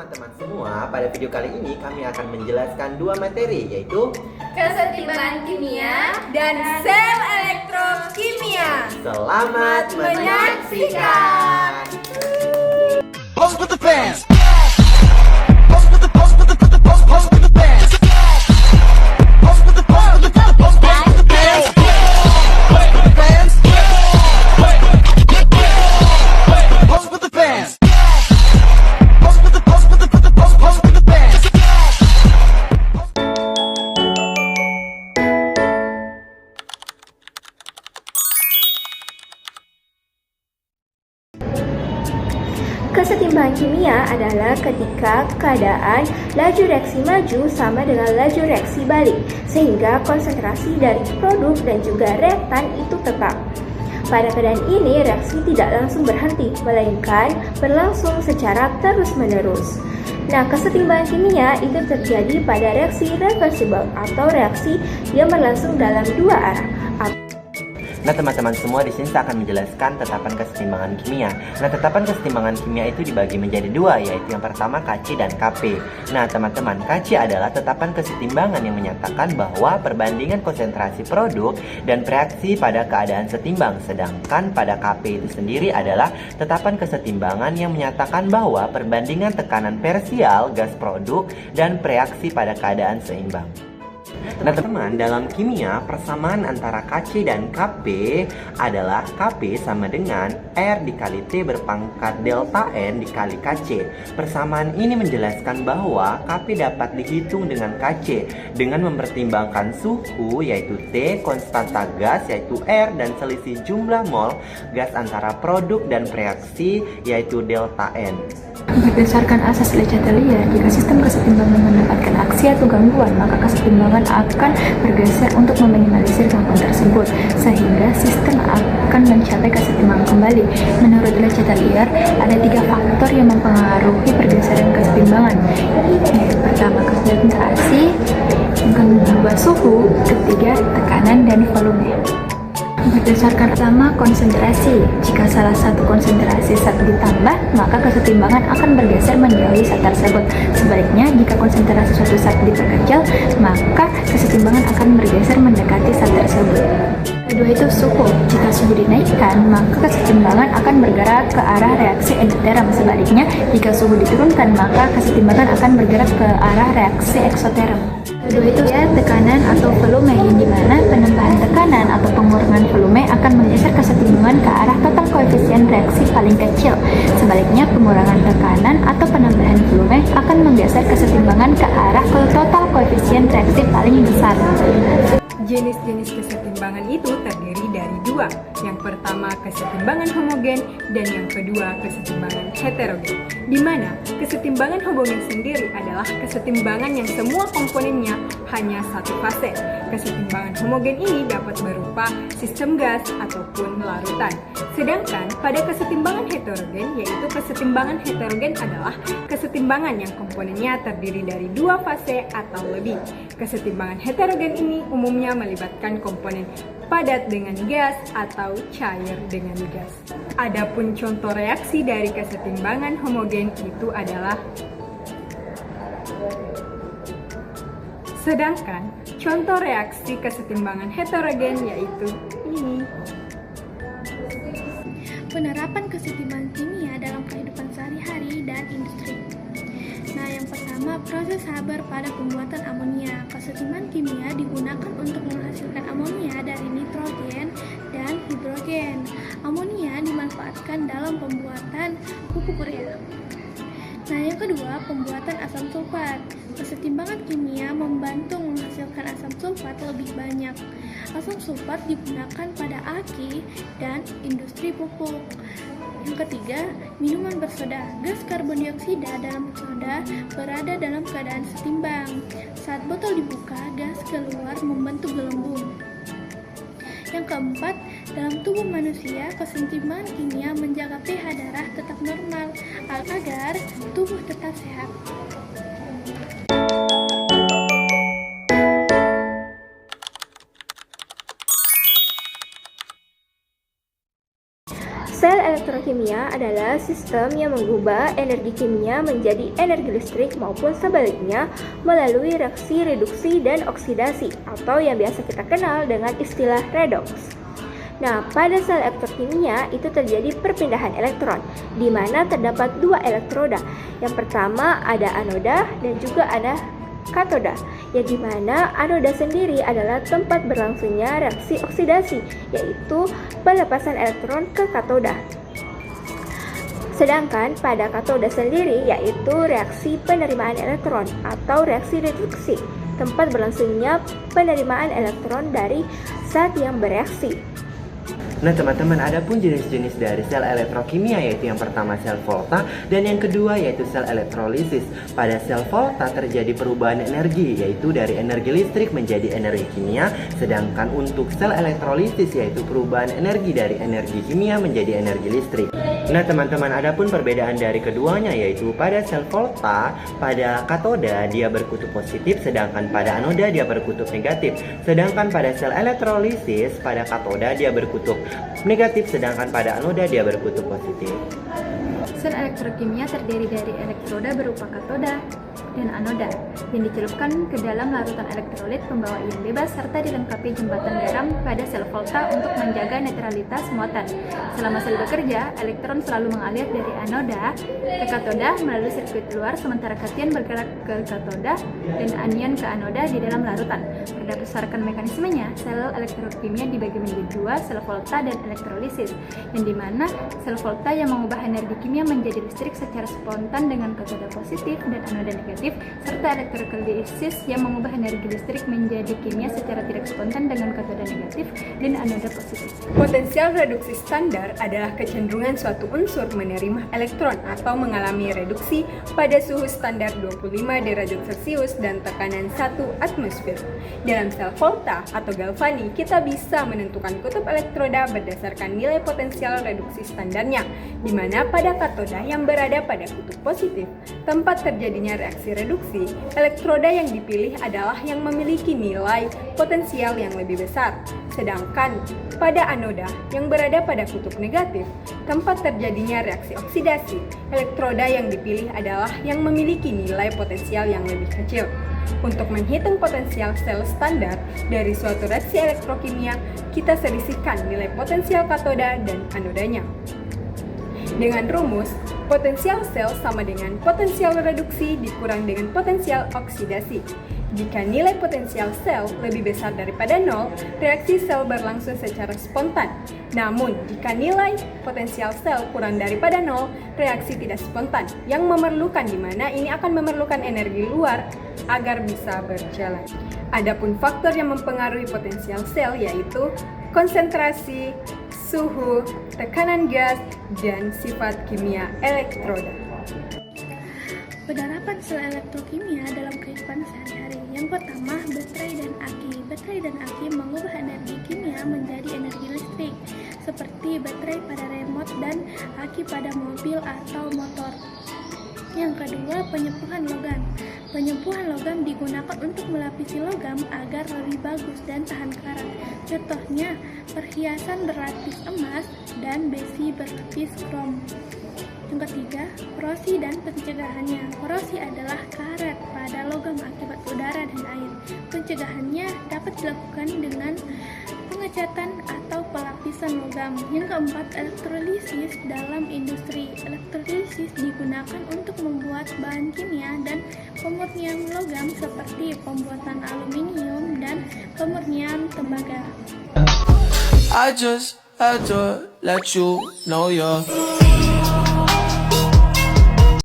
teman-teman semua, pada video kali ini kami akan menjelaskan dua materi, yaitu kesetimbangan kimia dan sel elektrokimia. Selamat menyaksikan. Pose with the fans. Kesetimbangan kimia adalah ketika keadaan laju reaksi maju sama dengan laju reaksi balik, sehingga konsentrasi dari produk dan juga reaktan itu tetap. Pada keadaan ini, reaksi tidak langsung berhenti, melainkan berlangsung secara terus-menerus. Nah, kesetimbangan kimia itu terjadi pada reaksi reversible atau reaksi yang berlangsung dalam dua arah. Nah, teman-teman semua, di sini saya akan menjelaskan tetapan kesetimbangan kimia. Nah, tetapan kesetimbangan kimia itu dibagi menjadi dua, yaitu yang pertama KC dan KP. Nah, teman-teman, KC adalah tetapan kesetimbangan yang menyatakan bahwa perbandingan konsentrasi produk dan reaksi pada keadaan setimbang. Sedangkan pada KP itu sendiri adalah tetapan kesetimbangan yang menyatakan bahwa perbandingan tekanan parsial gas produk dan reaksi pada keadaan seimbang. Nah, teman-teman, dalam kimia persamaan antara Kc dan Kp adalah Kp sama dengan R dikali T berpangkat delta N dikali Kc. Persamaan ini menjelaskan bahwa Kp dapat dihitung dengan Kc dengan mempertimbangkan suhu yaitu T, konstanta gas yaitu R, dan selisih jumlah mol gas antara produk dan reaksi yaitu delta N. Berdasarkan asas Le Chatelier, jika sistem kesetimbangan mendapatkan aksi atau gangguan, maka kesetimbangan akan bergeser untuk meminimalisir gangguan tersebut, sehingga sistem akan mencapai kesetimbangan kembali. Menurut Le Chatelier, ada tiga faktor yang mempengaruhi pergeseran kesetimbangan, yaitu pertama konsentrasi, yang kedua suhu, ketiga tekanan dan volume. Berdasarkan pertama konsentrasi, jika salah satu konsentrasi zat ditambah, maka kesetimbangan akan bergeser menjauhi zat tersebut. Sebaliknya, jika konsentrasi suatu zat diperkecil, maka kesetimbangan akan bergeser mendekati zat tersebut. Kedua itu suhu. Jika suhu dinaikkan, maka kesetimbangan akan bergerak ke arah reaksi endoterm. Sebaliknya, jika suhu diturunkan, maka kesetimbangan akan bergerak ke arah reaksi eksoterm. Kedua itu ya tekanan atau volume, yang dimana penambahan tekanan atau pengurangan volume akan menggeser kesetimbangan ke arah total koefisien reaksi paling kecil. Sebaliknya, pengurangan tekanan atau penambahan volume akan menggeser kesetimbangan ke arah total koefisien reaksi paling besar. Jenis-jenis kesetimbangan itu terdiri dari dua. Yang pertama kesetimbangan homogen dan yang kedua kesetimbangan heterogen. Di mana kesetimbangan homogen sendiri adalah kesetimbangan yang semua komponennya hanya satu fase. Kesetimbangan homogen ini dapat berupa sistem gas ataupun larutan. Sedangkan pada kesetimbangan heterogen, yaitu kesetimbangan heterogen adalah kesetimbangan yang komponennya terdiri dari dua fase atau lebih. Kesetimbangan heterogen ini umumnya melibatkan komponen padat dengan gas atau cair dengan gas. Adapun contoh reaksi dari kesetimbangan homogen itu adalah sedangkan contoh reaksi kesetimbangan heterogen yaitu ini. Penerapan kesetimbangan kimia dalam kehidupan sehari-hari dan industri. Nah, yang pertama, proses Haber pada pembuatan amonia. Kesetimbangan kimia digunakan untuk menghasilkan amonia dari nitrogen dan hidrogen. Amonia dimanfaatkan dalam pembuatan pupuk urea. Nah, yang kedua, pembuatan asam sulfat. Kesetimbangan kimia membantu menghasilkan asam sulfat lebih banyak. Asam sulfat digunakan pada aki dan industri pupuk. Yang ketiga, minuman bersoda. Gas karbon dioksida dalam soda berada dalam keadaan setimbang. Saat botol dibuka, gas keluar membentuk gelembung. Yang keempat, dalam tubuh manusia, kesetimbangan kimia menjaga pH darah tetap normal agar tubuh tetap sehat. Sel elektrokimia adalah sistem yang mengubah energi kimia menjadi energi listrik maupun sebaliknya melalui reaksi reduksi dan oksidasi atau yang biasa kita kenal dengan istilah redoks. Nah, pada sel elektrokimia itu terjadi perpindahan elektron, di mana terdapat dua elektroda. Yang pertama ada anoda dan juga ada katoda, yang dimana anoda sendiri adalah tempat berlangsungnya reaksi oksidasi, yaitu pelepasan elektron ke katoda. Sedangkan pada katoda sendiri yaitu reaksi penerimaan elektron atau reaksi reduksi, tempat berlangsungnya penerimaan elektron dari zat yang bereaksi. Nah teman-teman, ada pun jenis-jenis dari sel elektrokimia, yaitu yang pertama sel volta dan yang kedua yaitu sel elektrolisis. Pada sel volta terjadi perubahan energi, yaitu dari energi listrik menjadi energi kimia, sedangkan untuk sel elektrolisis yaitu perubahan energi dari energi kimia menjadi energi listrik. Nah teman-teman, ada pun perbedaan dari keduanya, yaitu pada sel volta, pada katoda dia berkutub positif, sedangkan pada anoda dia berkutub negatif. Sedangkan pada sel elektrolisis, pada katoda dia berkutub negatif, sedangkan pada anoda dia berkutub positif. Sel elektrokimia terdiri dari elektroda berupa katoda dan anoda yang dicelupkan ke dalam larutan elektrolit pembawa ion bebas serta dilengkapi jembatan garam pada sel volta untuk menjaga netralitas muatan. Selama sel bekerja, elektron selalu mengalir dari anoda ke katoda melalui sirkuit luar, sementara kation bergerak ke katoda dan anion ke anoda di dalam larutan. Berdasarkan mekanismenya, sel elektrokimia dibagi menjadi dua, sel volta dan elektrolisis, yang dimana sel volta yang mengubah energi kimia menjadi listrik secara spontan dengan katoda positif dan anoda negatif, serta elektrolisis yang mengubah energi listrik menjadi kimia secara tidak spontan dengan katoda negatif dan anoda positif. Potensial reduksi standar adalah kecenderungan suatu unsur menerima elektron atau mengalami reduksi pada suhu standar 25 derajat Celcius dan tekanan 1 atmosfer. Dalam sel volta atau galvani, kita bisa menentukan kutub elektroda berdasarkan nilai potensial reduksi standarnya, di mana pada katoda yang berada pada kutub positif, tempat terjadinya reaksi reduksi, elektroda yang dipilih adalah yang memiliki nilai potensial yang lebih besar. Sedangkan pada anoda yang berada pada kutub negatif, tempat terjadinya reaksi oksidasi, elektroda yang dipilih adalah yang memiliki nilai potensial yang lebih kecil. Untuk menghitung potensial sel standar dari suatu reaksi elektrokimia, kita selisihkan nilai potensial katoda dan anodanya. Dengan rumus, potensial sel sama dengan potensial reduksi dikurang dengan potensial oksidasi. Jika nilai potensial sel lebih besar daripada 0, reaksi sel berlangsung secara spontan. Namun, jika nilai potensial sel kurang daripada 0, reaksi tidak spontan, yang memerlukan di mana ini akan memerlukan energi luar agar bisa berjalan. Adapun faktor yang mempengaruhi potensial sel yaitu konsentrasi, suhu, tekanan gas, dan sifat kimia elektroda. Penerapan sel elektrokimia dalam kehidupan sehari-hari. Yang pertama, baterai dan aki. Baterai dan aki mengubah energi kimia menjadi energi listrik, seperti baterai pada remote dan aki pada mobil atau motor. Yang kedua, penyempuhan logam. Penyempuhan logam digunakan untuk melapisi logam agar lebih bagus dan tahan karat. Contohnya, perhiasan berlapis emas dan besi berlapis krom. Yang ketiga, korosi dan pencegahannya. Korosi adalah karat pada logam akibat udara dan air. Pencegahannya dapat dilakukan dengan pengecatan atau pelapisan logam. Yang keempat, elektrolisis dalam industri. Elektrolisis digunakan untuk membuat bahan kimia dan pemurnian logam seperti pembuatan aluminium dan pemurnian tembaga. I just had to let you know you're